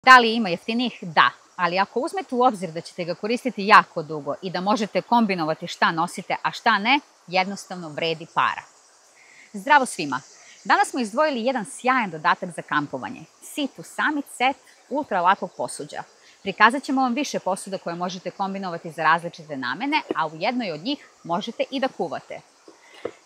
Da li ima jeftinijih? Da. Ali ako uzmete u obzir da ćete ga koristiti jako dugo i da možete kombinovati šta nosite, a šta ne, jednostavno vredi para. Zdravo svima! Danas smo izdvojili jedan sjajan dodatak za kampovanje. Sea2 Summit set ultra lakog posuđa. Prikazat ćemo vam više posuda koje možete kombinovati za različite namene, a u jednoj od njih možete i da kuvate.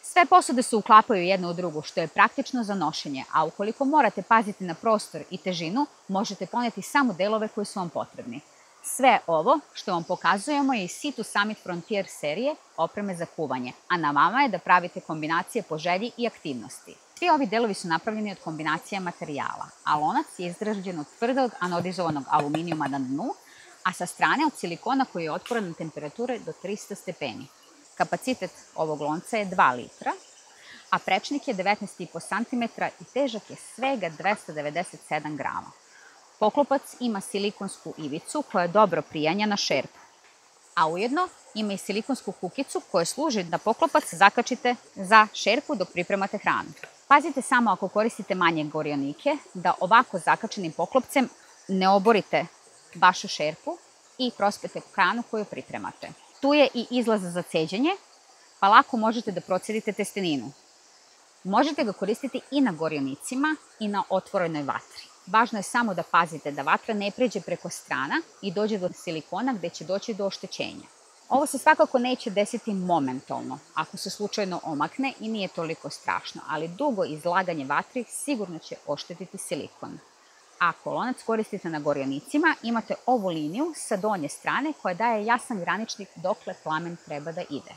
Sve posude se uklapaju jedna u drugu, što je praktično za nošenje, a ukoliko morate paziti na prostor i težinu, možete poneti samo delove koji su vam potrebni. Sve ovo što vam pokazujemo je iz Sea2 Summit Frontier serije opreme za kuvanje, a na vama je da pravite kombinacije po želji i aktivnosti. Svi ovi delovi su napravljeni od kombinacija materijala, a lonac je izrađen od tvrdog anodizovanog aluminijuma na dnu, a sa strane od silikona koji je otporan na temperature do 300 stepeni. Kapacitet ovog lonca je 2 litra, a prečnik je 19,5 cm i težak je svega 297 grama. Poklopac ima silikonsku ivicu koja je dobro prijanja na šerpu, a ujedno ima i silikonsku kukicu koja služi da poklopac zakačite za šerpu dok pripremate hranu. Pazite samo ako koristite manje gorionike da ovako zakačenim poklopcem ne oborite vašu šerpu i prospete hranu koju pripremate. Tu je i izlaz za ceđenje, pa lako možete da procedite testeninu. Možete ga koristiti i na gorionicima i na otvorenoj vatri. Važno je samo da pazite da vatra ne pređe preko strana i dođe do silikona gde će doći do oštećenja. Ovo se svakako neće desiti momentalno, ako se slučajno omakne i nije toliko strašno, ali dugo izlaganje vatri sigurno će oštetiti silikon. Ako lonac koristite na gorionicima, imate ovu liniju sa donje strane koja daje jasan graničnik dokle plamen treba da ide,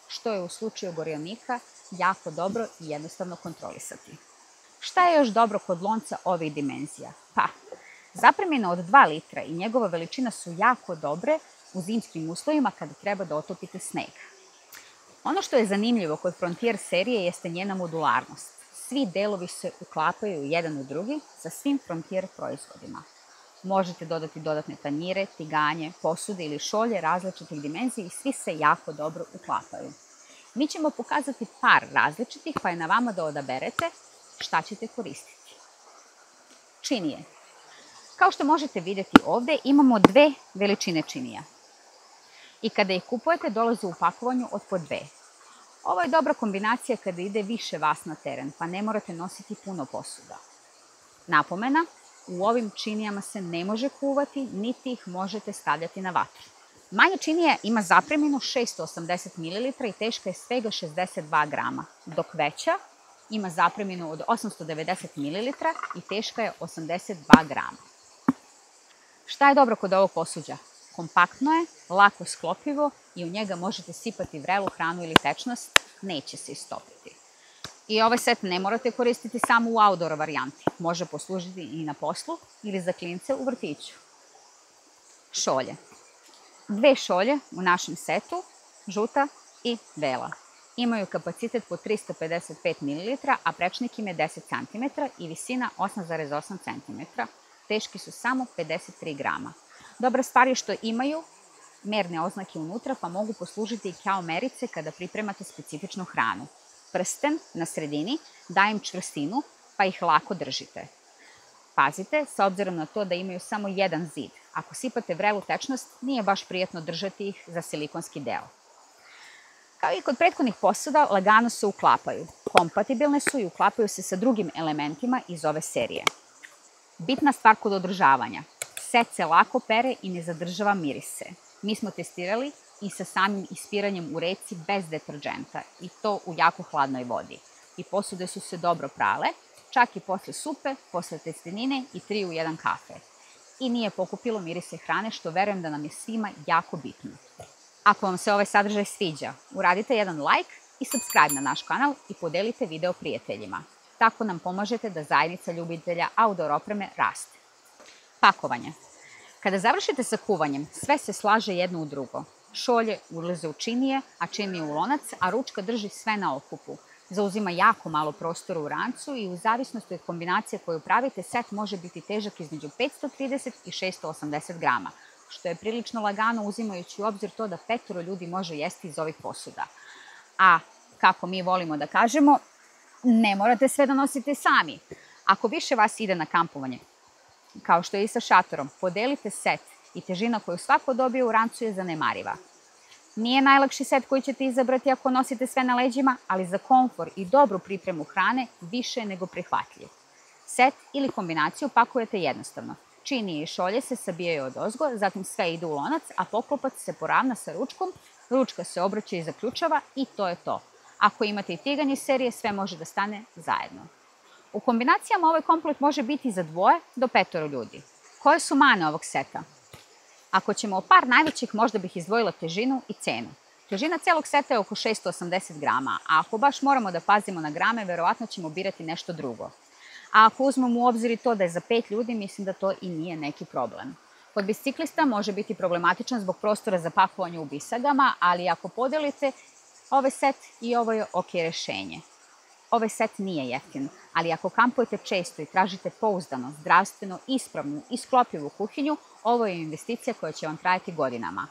što je u slučaju gorionika jako dobro i jednostavno kontrolisati. Šta je još dobro kod lonca ovih dimenzija? Pa, zapremina od 2 litra i njegova veličina su jako dobre u zimskim uslovima kada treba da otopite sneg. Ono što je zanimljivo kod Frontier serije jeste njena modularnost. Svi delovi se uklapaju jedan u drugi sa svim Frontier proizvodima. Možete dodati dodatne tanjire, tiganje, posude ili šolje različitih dimenzija i svi se jako dobro uklapaju. Mi ćemo pokazati par različitih, pa je na vama da odaberete šta ćete koristiti. Činije. Kao što možete vidjeti ovde, imamo dve veličine činija. I kada ih kupujete, dolaze u pakovanju od po 2. Ovo je dobra kombinacija kada ide više vas na teren, pa ne morate nositi puno posuda. Napomena, u ovim činijama se ne može kuvati, niti ih možete stavljati na vatru. Manja činija ima zapreminu 680 ml i teška je svega 62 grama, dok veća ima zapreminu od 890 ml i teška je 82 grama. Šta je dobro kod ovog posuđa? Kompaktno je, lako sklopivo i u njega možete sipati vrelu hranu ili tečnost, neće se istopiti. I ovaj set ne morate koristiti samo u outdoor varijanti, može poslužiti i na poslu ili za klince u vrtiću. Šolje. 2 šolje u našem setu, žuta i bela. Imaju kapacitet po 355 ml, a prečnik im je 10 cm i visina 8,8 cm. Teški su samo 53 grama. Dobra stvar je što imaju merne oznake unutra, pa mogu poslužiti i kao merice kada pripremate specifičnu hranu. Prsten na sredini daje im čvrstinu, pa ih lako držite. Pazite, s obzirom na to da imaju samo jedan zid. Ako sipate vrelu tečnost, nije baš prijatno držati ih za silikonski deo. Kao i kod prethodnih posuda, lagano se uklapaju. Kompatibilne su i uklapaju se sa drugim elementima iz ove serije. Bitna stvar kod održavanja. Set se lako pere i ne zadržava mirise. Mi smo testirali i sa samim ispiranjem u reci bez deterdženta i to u jako hladnoj vodi. I posude su se dobro prale, čak i posle supe, posle testenine i 3 u 1 kafe. I nije pokupilo mirise hrane, što verujem da nam je svima jako bitno. Ako vam se ovaj sadržaj sviđa, uradite jedan like i subscribe na naš kanal i podelite video prijateljima. Tako nam pomažete da zajednica ljubitelja outdoor opreme raste. Pakovanje. Kada završite sa kuvanjem, sve se slaže jedno u drugo. Šolje ulaze u činije, a činije u lonac, a ručka drži sve na okupu. Zauzima jako malo prostora u rancu i u zavisnosti od kombinacije koju pravite, set može biti težak između 530 i 680 grama, što je prilično lagano uzimajući u obzir to da 5 ljudi može jesti iz ovih posuda. A, kako mi volimo da kažemo, ne morate sve da nosite sami. Ako više vas ide na kampovanje Kao što je i sa šatorom, podelite set i težina koju svako dobije u rancu je zanemariva. Nije najlakši set koji ćete izabrati ako nosite sve na leđima, ali za komfor i dobru pripremu hrane više je nego prihvatljiv. Set ili kombinaciju pakujete jednostavno. Činije i šolje se sabijaju odozgo, zatim sve ide u lonac, a poklopac se poravna sa ručkom, ručka se obraća i zaključava i to je to. Ako imate i tiganj iz serije, sve može da stane zajedno. U kombinacijama ovaj komplet može biti za 2 do 5 ljudi. Koje su mane ovog seta? Ako ćemo o par najvećih, možda bih izdvojila težinu i cenu. Težina celog seta je oko 680 grama, a ako baš moramo da pazimo na grame, verovatno ćemo birati nešto drugo. A ako uzmemo u obzir i to da je za 5 ljudi, mislim da to i nije neki problem. Kod biciklista može biti problematičan zbog prostora za pakovanje u bisagama, ali ako podelite ovaj set i ovo je ok rešenje. Ovaj set nije jeftin, ali ako kampujete često i tražite pouzdano, zdravstveno, ispravnu i sklopljivu kuhinju, ovo je investicija koja će vam trajati godinama.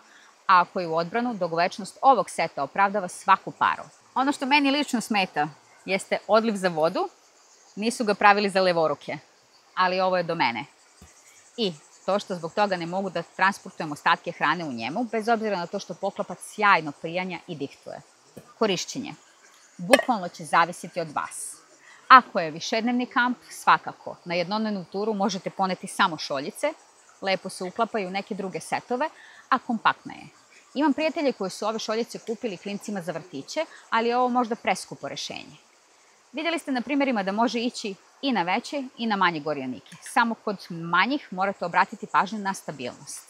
A ako je u odbranu, dugovečnost ovog seta opravdava svaku paru. Ono što meni lično smeta jeste odliv za vodu. Nisu ga pravili za levoruke, ali ovo je do mene. I to što zbog toga ne mogu da transportujem ostatke hrane u njemu, bez obzira na to što poklopac sjajno prijanja i dihtuje. Korišćenje. Bukvalno će zavisiti od vas. Ako je višednevni kamp, svakako. Na jednodnevnu turu možete poneti samo šoljice, lepo se uklapaju u neke druge setove, a kompaktna je. Imam prijatelje koji su ove šoljice kupili klincima za vrtiće, ali je ovo možda preskupo rešenje. Vidjeli ste na primjerima da može ići i na veće i na manje gorjanike. Samo kod manjih morate obratiti pažnju na stabilnost.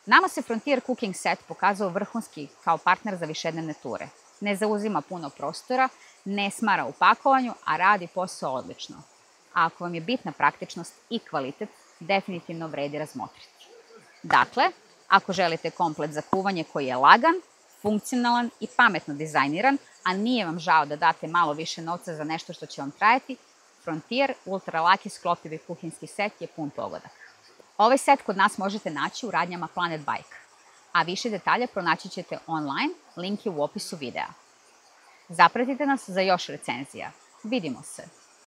Nama se Frontier Cooking Set pokazao vrhunski kao partner za višednevne ture. Ne zauzima puno prostora, ne smara u pakovanju, a radi posao odlično. A ako vam je bitna praktičnost i kvalitet, definitivno vredi razmotriti. Dakle, ako želite komplet za kuvanje koji je lagan, funkcionalan i pametno dizajniran, a nije vam žao da date malo više novca za nešto što će vam trajati, Frontier ultra laki sklopivi kuhinski set je pun pogodak. Ovaj set kod nas možete naći u radnjama Planet Bike, a više detalja pronaći ćete online, link je u opisu videa. Zapratite nas za još recenzija. Vidimo se!